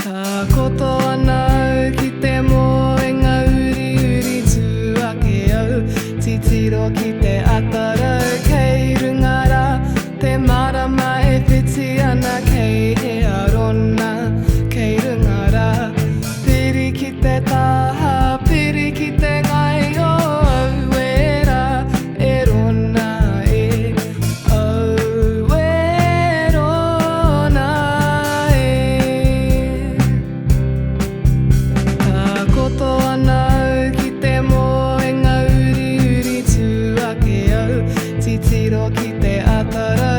たことはない来てもえがうりうりつわけよ父ろ来てあたらけいるがらてまだまえぴちやなけいへあろんなけいるがらピリ来てたピリ来てがいよ上らえろんなえ上ろなえたことはない来てもえがうりうりつわけよ父ろ来てあたら